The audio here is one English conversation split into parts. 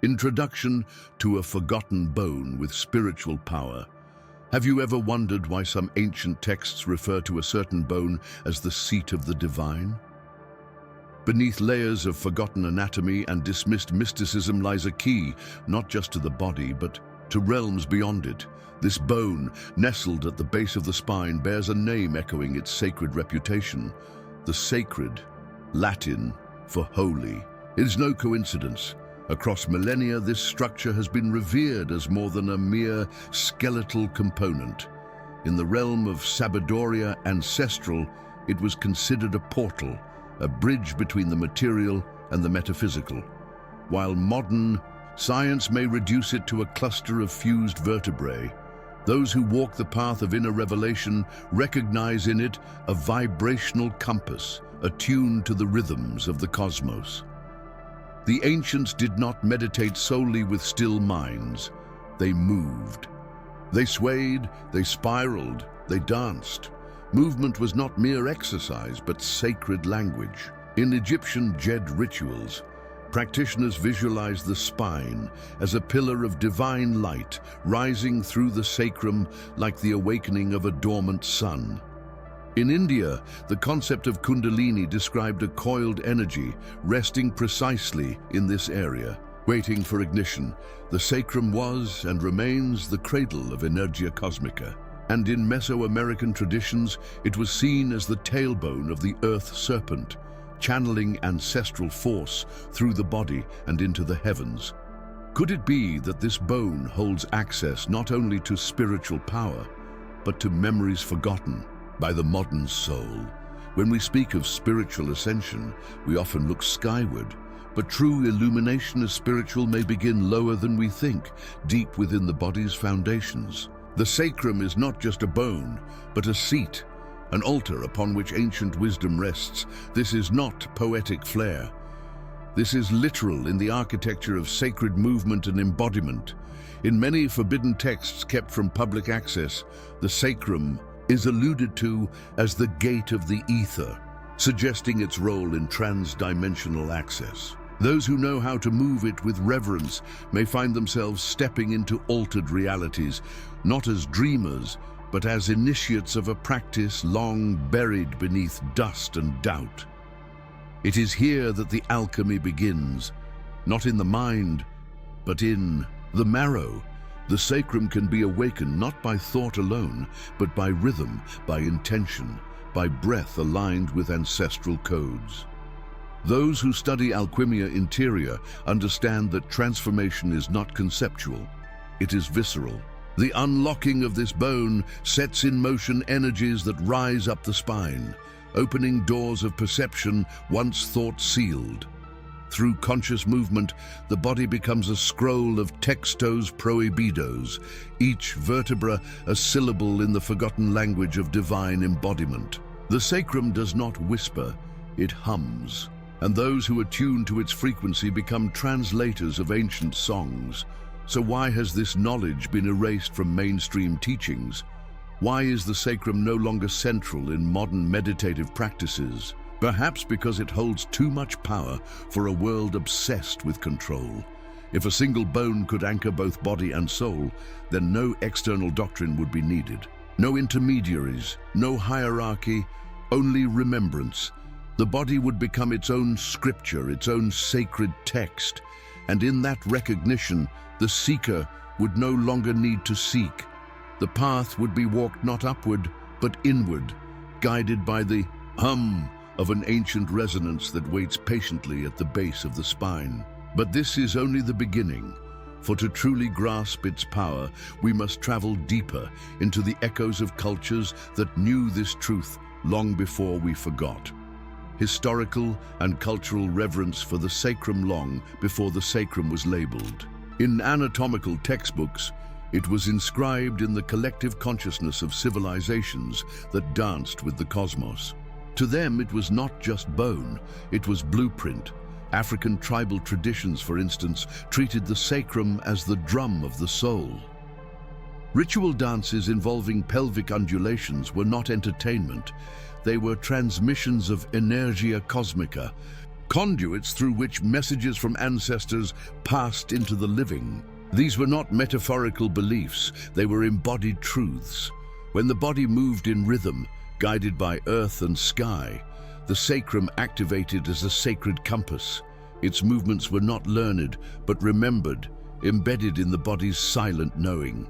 Introduction to a forgotten bone with spiritual power. Have you ever wondered why some ancient texts refer to a certain bone as the seat of the divine? Beneath layers of forgotten anatomy and dismissed mysticism lies a key, not just to the body, but to realms beyond it. This bone, nestled at the base of the spine, bears a name echoing its sacred reputation: the sacred, Latin for holy. It is no coincidence. Across millennia, this structure has been revered as more than a mere skeletal component. In the realm of Sabadoria ancestral, it was considered a portal, a bridge between the material and the metaphysical. While modern science may reduce it to a cluster of fused vertebrae, those who walk the path of inner revelation recognize in it a vibrational compass attuned to the rhythms of the cosmos. The ancients did not meditate solely with still minds. They moved. They swayed, they spiraled, they danced. Movement was not mere exercise, but sacred language. In Egyptian Djed rituals, practitioners visualized the spine as a pillar of divine light rising through the sacrum like the awakening of a dormant sun. In India, the concept of Kundalini described a coiled energy resting precisely in this area, waiting for ignition. The sacrum was and remains the cradle of Energia Cosmica. And in Mesoamerican traditions, it was seen as the tailbone of the earth serpent, channeling ancestral force through the body and into the heavens. Could it be that this bone holds access not only to spiritual power, but to memories forgotten by the modern soul? When we speak of spiritual ascension, we often look skyward, but true illumination as spiritual may begin lower than we think, deep within the body's foundations. The sacrum is not just a bone, but a seat, an altar upon which ancient wisdom rests. This is not poetic flair. This is literal in the architecture of sacred movement and embodiment. In many forbidden texts kept from public access, the sacrum is alluded to as the gate of the ether, suggesting its role in trans-dimensional access. Those who know how to move it with reverence may find themselves stepping into altered realities, not as dreamers, but as initiates of a practice long buried beneath dust and doubt. It is here that the alchemy begins, not in the mind, but in the marrow. The sacrum can be awakened not by thought alone, but by rhythm, by intention, by breath aligned with ancestral codes. Those who study alchemia interior understand that transformation is not conceptual, it is visceral. The unlocking of this bone sets in motion energies that rise up the spine, opening doors of perception once thought sealed. Through conscious movement, the body becomes a scroll of textos prohibidos, each vertebra a syllable in the forgotten language of divine embodiment. The sacrum does not whisper, it hums, and those who attune to its frequency become translators of ancient songs. So why has this knowledge been erased from mainstream teachings? Why is the sacrum no longer central in modern meditative practices? Perhaps because it holds too much power for a world obsessed with control. If a single bone could anchor both body and soul, then no external doctrine would be needed. No intermediaries, no hierarchy, only remembrance. The body would become its own scripture, its own sacred text. And in that recognition, the seeker would no longer need to seek. The path would be walked not upward, but inward, guided by the hum of an ancient resonance that waits patiently at the base of the spine. But this is only the beginning, for to truly grasp its power, we must travel deeper into the echoes of cultures that knew this truth long before we forgot. Historical and cultural reverence for the sacrum long before the sacrum was labeled. In anatomical textbooks, it was inscribed in the collective consciousness of civilizations that danced with the cosmos. To them, it was not just bone, it was blueprint. African tribal traditions, for instance, treated the sacrum as the drum of the soul. Ritual dances involving pelvic undulations were not entertainment. They were transmissions of Energia Cosmica, conduits through which messages from ancestors passed into the living. These were not metaphorical beliefs, they were embodied truths. When the body moved in rhythm, guided by earth and sky, the sacrum activated as a sacred compass. Its movements were not learned, but remembered, embedded in the body's silent knowing.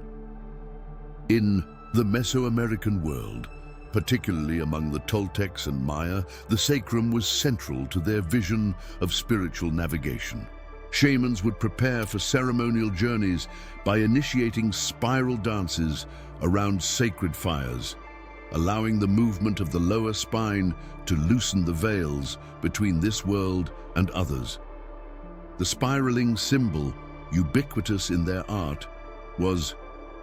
In the Mesoamerican world, particularly among the Toltecs and Maya, the sacrum was central to their vision of spiritual navigation. Shamans would prepare for ceremonial journeys by initiating spiral dances around sacred fires, allowing the movement of the lower spine to loosen the veils between this world and others. The spiraling symbol, ubiquitous in their art, was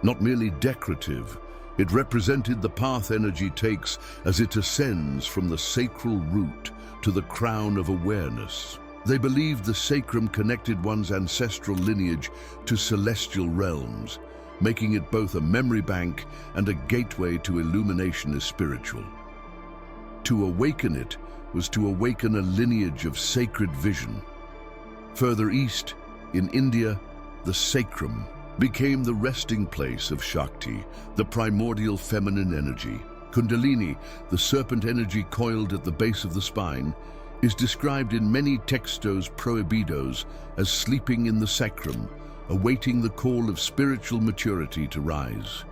not merely decorative. It represented the path energy takes as it ascends from the sacral root to the crown of awareness. They believed the sacrum connected one's ancestral lineage to celestial realms, making it both a memory bank and a gateway to illumination as spiritual. To awaken it was to awaken a lineage of sacred vision. Further east, in India, the sacrum became the resting place of Shakti, the primordial feminine energy. Kundalini, the serpent energy coiled at the base of the spine, is described in many textos prohibidos as sleeping in the sacrum, awaiting the call of spiritual maturity to rise.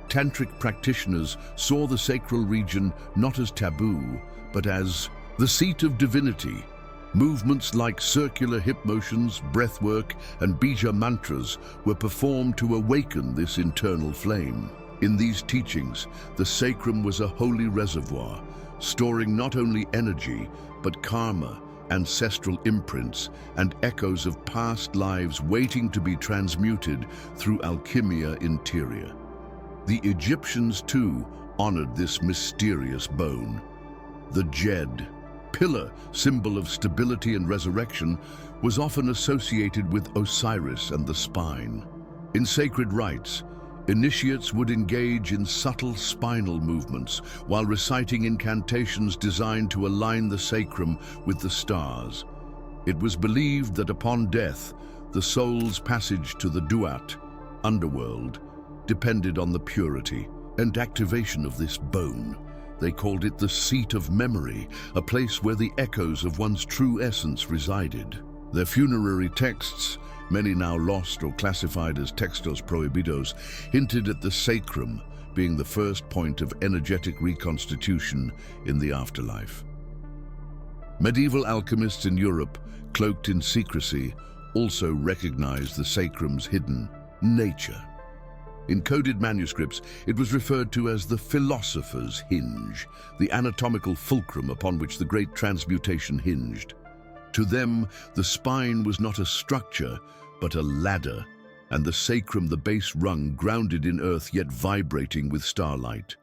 Tantric practitioners saw the sacral region not as taboo, but as the seat of divinity. Movements like circular hip motions, breathwork, and bija mantras were performed to awaken this internal flame. In these teachings, the sacrum was a holy reservoir, storing not only energy, but karma, ancestral imprints, and echoes of past lives waiting to be transmuted through alchemia interior. The Egyptians, too, honored this mysterious bone. The Djed, pillar, symbol of stability and resurrection, was often associated with Osiris and the spine. In sacred rites, initiates would engage in subtle spinal movements while reciting incantations designed to align the sacrum with the stars. It was believed that upon death, the soul's passage to the Duat, underworld, depended on the purity and activation of this bone. They called it the seat of memory, a place where the echoes of one's true essence resided. Their funerary texts, many now lost or classified as textos prohibidos, hinted at the sacrum being the first point of energetic reconstitution in the afterlife. Medieval alchemists in Europe, cloaked in secrecy, also recognized the sacrum's hidden nature. In coded manuscripts, it was referred to as the philosopher's hinge, the anatomical fulcrum upon which the great transmutation hinged. To them, the spine was not a structure, but a ladder, and the sacrum the base rung grounded in earth yet vibrating with starlight.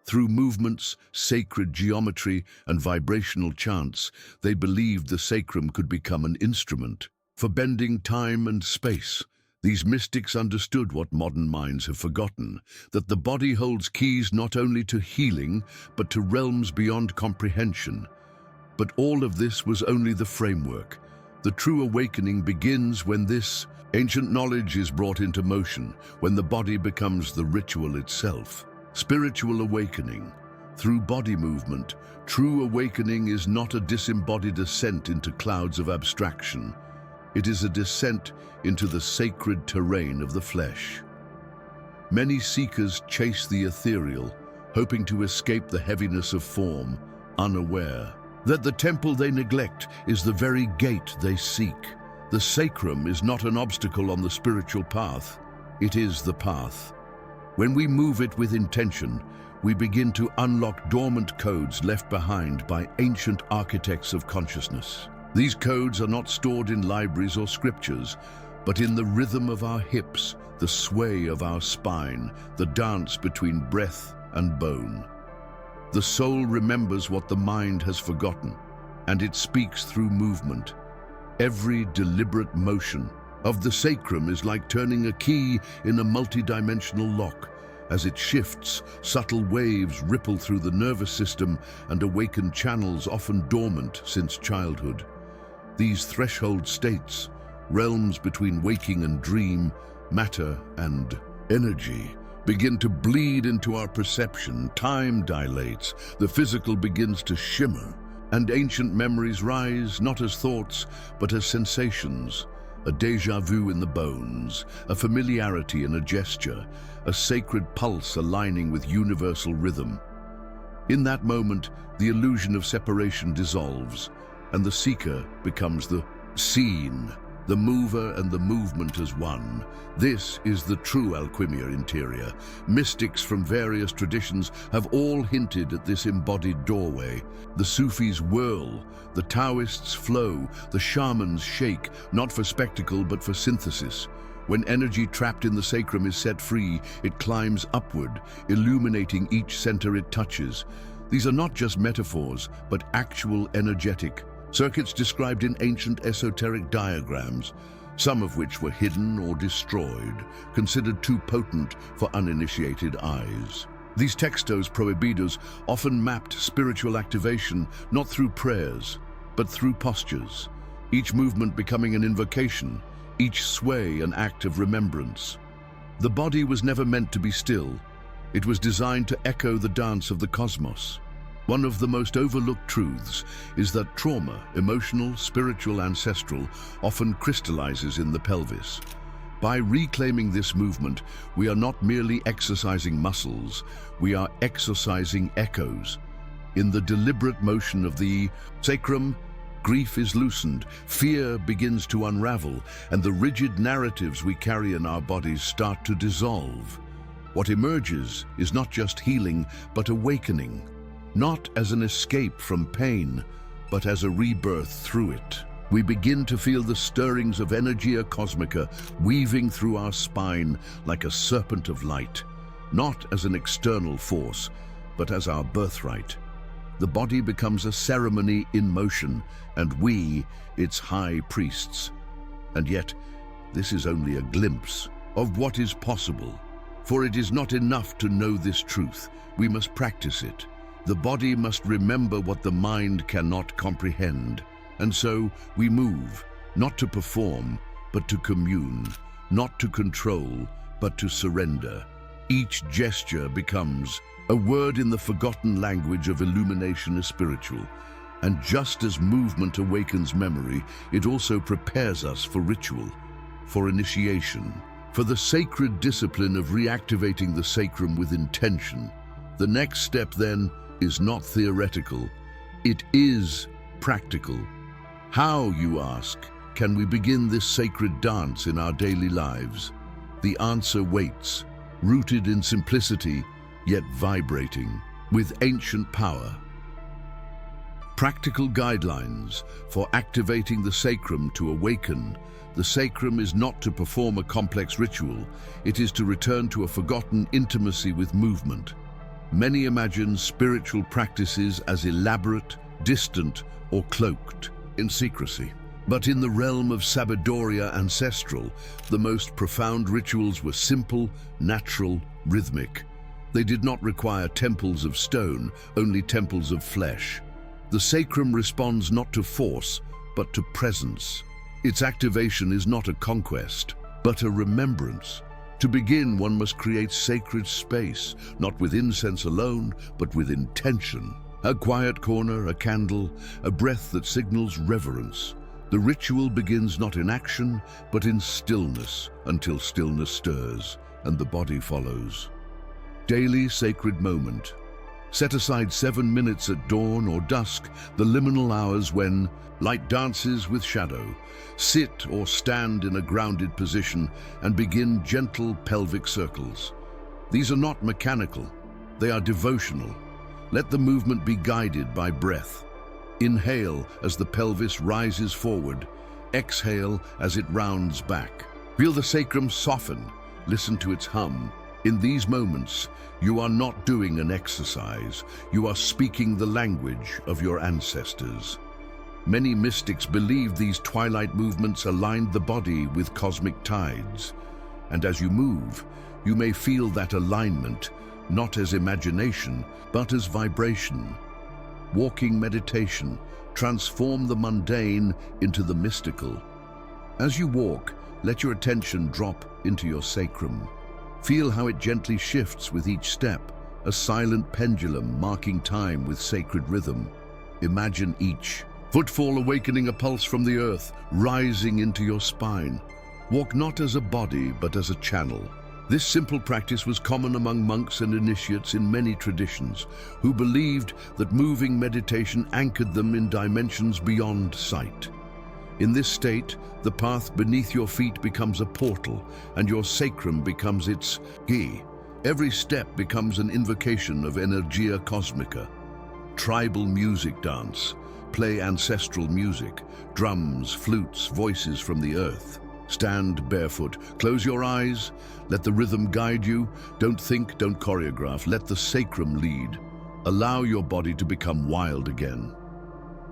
Through movements, sacred geometry, and vibrational chants, they believed the sacrum could become an instrument for bending time and space. These mystics understood what modern minds have forgotten, that the body holds keys not only to healing, but to realms beyond comprehension. But all of this was only the framework. The true awakening begins when this ancient knowledge is brought into motion, when the body becomes the ritual itself. Spiritual awakening. Through body movement, true awakening is not a disembodied ascent into clouds of abstraction. It is a descent into the sacred terrain of the flesh. Many seekers chase the ethereal, hoping to escape the heaviness of form, unaware that the temple they neglect is the very gate they seek. The sacrum is not an obstacle on the spiritual path, it is the path. When we move it with intention, we begin to unlock dormant codes left behind by ancient architects of consciousness. These codes are not stored in libraries or scriptures, but in the rhythm of our hips, the sway of our spine, the dance between breath and bone. The soul remembers what the mind has forgotten, and it speaks through movement. Every deliberate motion of the sacrum is like turning a key in a multidimensional lock. As it shifts, subtle waves ripple through the nervous system and awaken channels often dormant since childhood. These threshold states, realms between waking and dream, matter and energy, begin to bleed into our perception. Time dilates, the physical begins to shimmer, and ancient memories rise not as thoughts, but as sensations. A déjà vu in the bones, a familiarity in a gesture, a sacred pulse aligning with universal rhythm. In that moment, the illusion of separation dissolves, and the seeker becomes the seen, the mover and the movement as one. This is the true alchemia interior. Mystics from various traditions have all hinted at this embodied doorway. The Sufis whirl, the Taoists flow, the shamans shake, not for spectacle but for synthesis. When energy trapped in the sacrum is set free, it climbs upward, illuminating each center it touches. These are not just metaphors, but actual energetic circuits described in ancient esoteric diagrams, some of which were hidden or destroyed, considered too potent for uninitiated eyes. These textos prohibidos often mapped spiritual activation not through prayers, but through postures, each movement becoming an invocation, each sway an act of remembrance. The body was never meant to be still. It was designed to echo the dance of the cosmos. One of the most overlooked truths is that trauma, emotional, spiritual, ancestral, often crystallizes in the pelvis. By reclaiming this movement, we are not merely exercising muscles, we are exorcising echoes. In the deliberate motion of the sacrum, grief is loosened, fear begins to unravel, and the rigid narratives we carry in our bodies start to dissolve. What emerges is not just healing, but awakening. Not as an escape from pain, but as a rebirth through it. We begin to feel the stirrings of energia cosmica weaving through our spine like a serpent of light, not as an external force, but as our birthright. The body becomes a ceremony in motion, and we, its high priests. And yet, this is only a glimpse of what is possible. For it is not enough to know this truth, we must practice it. The body must remember what the mind cannot comprehend. And so we move, not to perform, but to commune, not to control, but to surrender. Each gesture becomes a word in the forgotten language of illumination is spiritual. And just as movement awakens memory, it also prepares us for ritual, for initiation, for the sacred discipline of reactivating the sacrum with intention. The next step, then, is not theoretical, it is practical. How, you ask, can we begin this sacred dance in our daily lives? The answer waits, rooted in simplicity, yet vibrating with ancient power. Practical guidelines for activating the sacrum to awaken. The sacrum is not to perform a complex ritual, it is to return to a forgotten intimacy with movement. Many imagine spiritual practices as elaborate, distant, or cloaked in secrecy. But in the realm of Sabidoria ancestral, the most profound rituals were simple, natural, rhythmic. They did not require temples of stone, only temples of flesh. The sacrum responds not to force, but to presence. Its activation is not a conquest, but a remembrance. To begin, one must create sacred space, not with incense alone, but with intention. A quiet corner, a candle, a breath that signals reverence. The ritual begins not in action, but in stillness, until stillness stirs, and the body follows. Daily sacred moment. Set aside 7 minutes at dawn or dusk, the liminal hours when light dances with shadow. Sit or stand in a grounded position and begin gentle pelvic circles. These are not mechanical, they are devotional. Let the movement be guided by breath. Inhale as the pelvis rises forward. Exhale as it rounds back. Feel the sacrum soften. Listen to its hum. In these moments, you are not doing an exercise. You are speaking the language of your ancestors. Many mystics believed these twilight movements aligned the body with cosmic tides. And as you move, you may feel that alignment, not as imagination, but as vibration. walking meditation, transform the mundane into the mystical. As you walk, let your attention drop into your sacrum. Feel how it gently shifts with each step, a silent pendulum marking time with sacred rhythm. Imagine each footfall awakening a pulse from the earth, rising into your spine. Walk not as a body, but as a channel. This simple practice was common among monks and initiates in many traditions, who believed that moving meditation anchored them in dimensions beyond sight. In this state, the path beneath your feet becomes a portal, and your sacrum becomes its key. Every step becomes an invocation of energia cosmica. Tribal music dance, play ancestral music, drums, flutes, voices from the earth. Stand barefoot, close your eyes, let the rhythm guide you. Don't think, don't choreograph, let the sacrum lead. Allow your body to become wild again.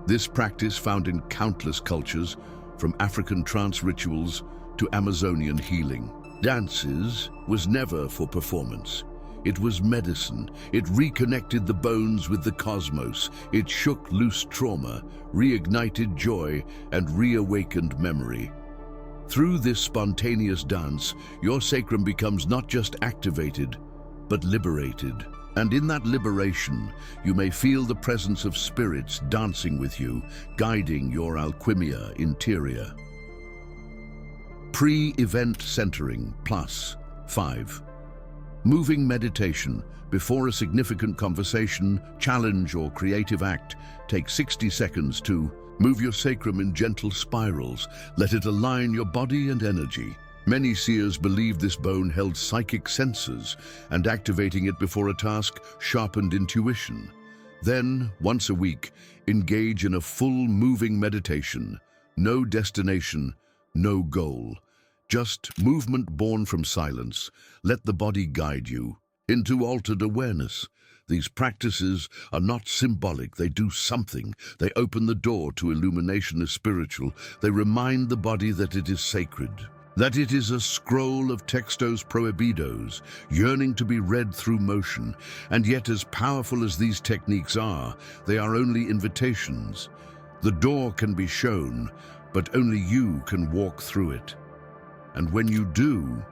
This practice, found in countless cultures, from African trance rituals to Amazonian healing, dances, was never for performance. It was medicine. It reconnected the bones with the cosmos. It shook loose trauma, reignited joy, and reawakened memory. Through this spontaneous dance, your sacrum becomes not just activated, but liberated. And in that liberation, you may feel the presence of spirits dancing with you, guiding your alchemia interior. Pre-event centering +5. Moving meditation before a significant conversation, challenge, or creative act. Take 60 seconds to move your sacrum in gentle spirals. Let it align your body and energy. Many seers believed this bone held psychic sensors, and activating it before a task sharpened intuition. Then, once a week, engage in a full moving meditation. No destination, no goal. Just movement born from silence. Let the body guide you into altered awareness. These practices are not symbolic, they do something. They open the door to illumination as spiritual. They remind the body that it is sacred, that it is a scroll of textos prohibidos, yearning to be read through motion. And yet, as powerful as these techniques are, they are only invitations. The door can be shown, but only you can walk through it. And when you do,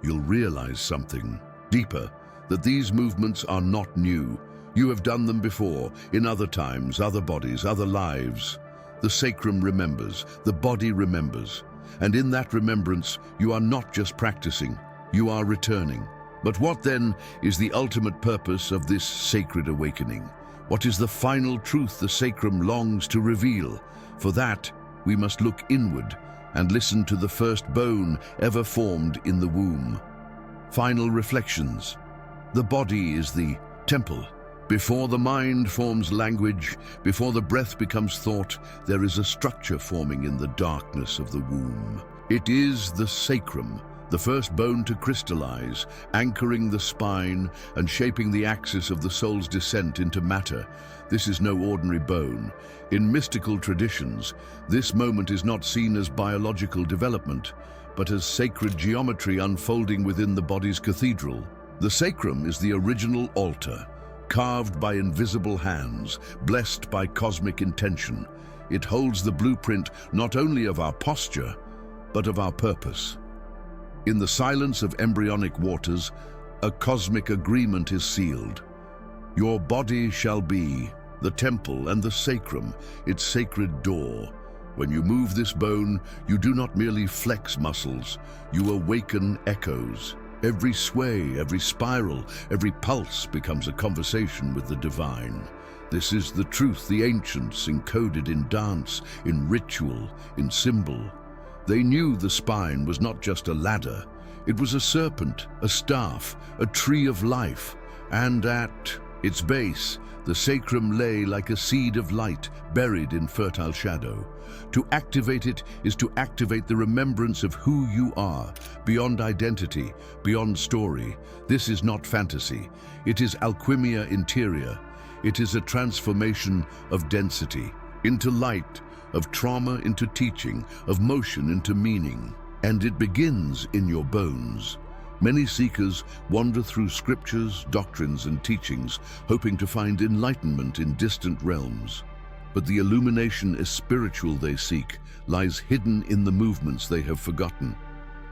you'll realize something deeper, that these movements are not new. You have done them before, in other times, other bodies, other lives. The sacrum remembers, the body remembers. And in that remembrance, you are not just practicing, you are returning. But what then is the ultimate purpose of this sacred awakening? What is the final truth the sacrum longs to reveal? For that, we must look inward and listen to the first bone ever formed in the womb. Final reflections. The body is the temple. Before the mind forms language, before the breath becomes thought, there is a structure forming in the darkness of the womb. It is the sacrum, the first bone to crystallize, anchoring the spine and shaping the axis of the soul's descent into matter. This is no ordinary bone. In mystical traditions, this moment is not seen as biological development, but as sacred geometry unfolding within the body's cathedral. The sacrum is the original altar, carved by invisible hands, blessed by cosmic intention. It holds the blueprint not only of our posture, but of our purpose. In the silence of embryonic waters, a cosmic agreement is sealed. Your body shall be the temple, and the sacrum, its sacred door. When you move this bone, you do not merely flex muscles, you awaken echoes. Every sway, every spiral, every pulse becomes a conversation with the divine. This is the truth the ancients encoded in dance, in ritual, in symbol. They knew the spine was not just a ladder. It was a serpent, a staff, a tree of life. And at its base, the sacrum lay like a seed of light, buried in fertile shadow. To activate it is to activate the remembrance of who you are, beyond identity, beyond story. This is not fantasy. It is alchemia interior. It is a transformation of density into light, of trauma into teaching, of motion into meaning. And it begins in your bones. Many seekers wander through scriptures, doctrines, and teachings, hoping to find enlightenment in distant realms. But the illumination is spiritual they seek lies hidden in the movements they have forgotten.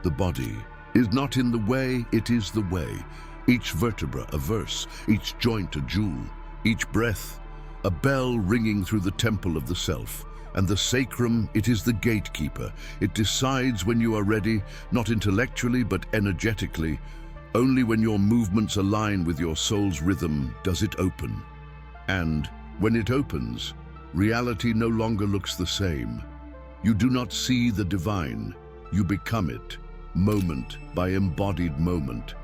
The body is not in the way, it is the way. Each vertebra a verse, each joint a jewel, each breath a bell ringing through the temple of the self. And the sacrum, it is the gatekeeper. It decides when you are ready, not intellectually but energetically. Only when your movements align with your soul's rhythm does it open. And when it opens, reality no longer looks the same. You do not see the divine, you become it, moment by embodied moment.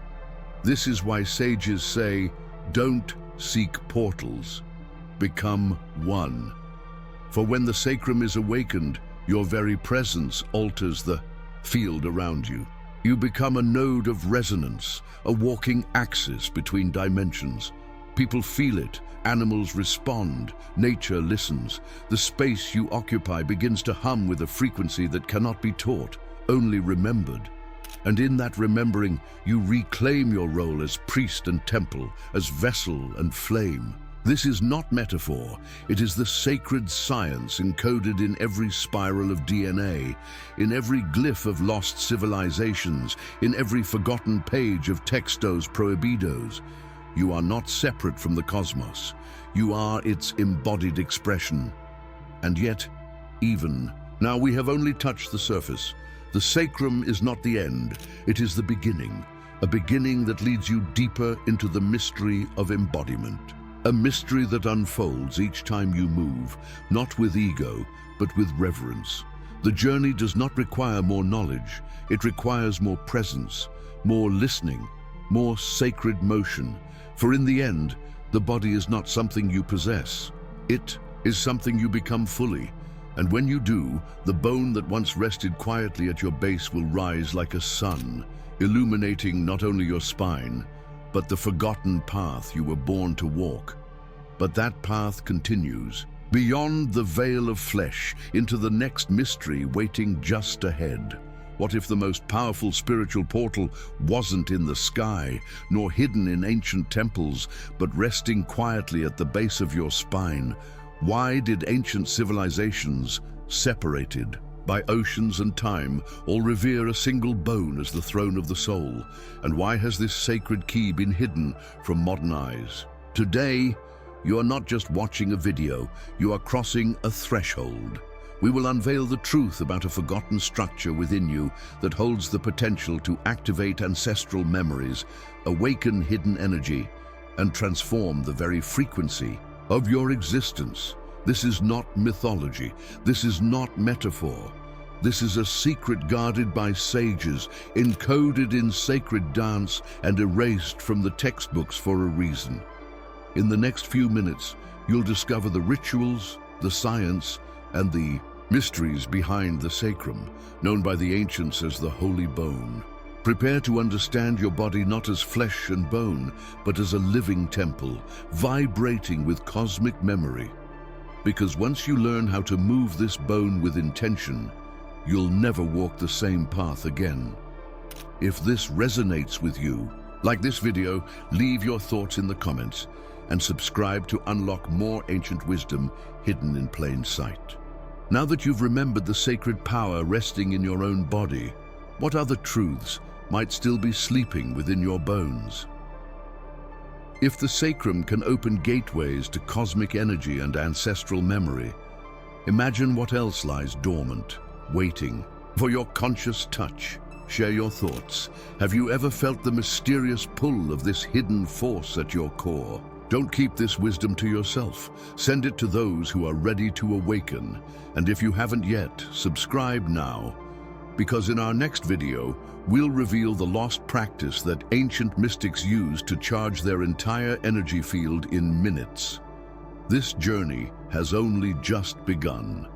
This is why sages say, don't seek portals, become one. For when the sacrum is awakened, your very presence alters the field around you. You become a node of resonance, a walking axis between dimensions. People feel it, animals respond, nature listens. The space you occupy begins to hum with a frequency that cannot be taught, only remembered. And in that remembering, you reclaim your role as priest and temple, as vessel and flame. This is not metaphor, it is the sacred science encoded in every spiral of DNA, in every glyph of lost civilizations, in every forgotten page of textos prohibidos. You are not separate from the cosmos, you are its embodied expression. And yet, even now we have only touched the surface. The sacrum is not the end, it is the beginning, a beginning that leads you deeper into the mystery of embodiment. A mystery that unfolds each time you move, not with ego, but with reverence. The journey does not require more knowledge, it requires more presence, more listening, more sacred motion. For in the end, the body is not something you possess. It is something you become fully. And when you do, the bone that once rested quietly at your base will rise like a sun, illuminating not only your spine, but the forgotten path you were born to walk. But that path continues, beyond the veil of flesh, into the next mystery waiting just ahead. What if the most powerful spiritual portal wasn't in the sky, nor hidden in ancient temples, but resting quietly at the base of your spine? Why did ancient civilizations, separated by oceans and time, all revere a single bone as the throne of the soul? And why has this sacred key been hidden from modern eyes? Today, you are not just watching a video, you are crossing a threshold. We will unveil the truth about a forgotten structure within you that holds the potential to activate ancestral memories, awaken hidden energy, and transform the very frequency of your existence. This is not mythology. This is not metaphor. This is a secret guarded by sages, encoded in sacred dance and erased from the textbooks for a reason. In the next few minutes, you'll discover the rituals, the science, and the mysteries behind the sacrum, known by the ancients as the holy bone. Prepare to understand your body not as flesh and bone, but as a living temple, vibrating with cosmic memory. Because once you learn how to move this bone with intention, you'll never walk the same path again. If this resonates with you, like this video, leave your thoughts in the comments and subscribe to unlock more ancient wisdom hidden in plain sight. Now that you've remembered the sacred power resting in your own body, what other truths might still be sleeping within your bones? If the sacrum can open gateways to cosmic energy and ancestral memory, imagine what else lies dormant, waiting for your conscious touch. Share your thoughts. Have you ever felt the mysterious pull of this hidden force at your core? Don't keep this wisdom to yourself. Send it to those who are ready to awaken. And if you haven't yet, subscribe now. Because in our next video, we'll reveal the lost practice that ancient mystics used to charge their entire energy field in minutes. This journey has only just begun.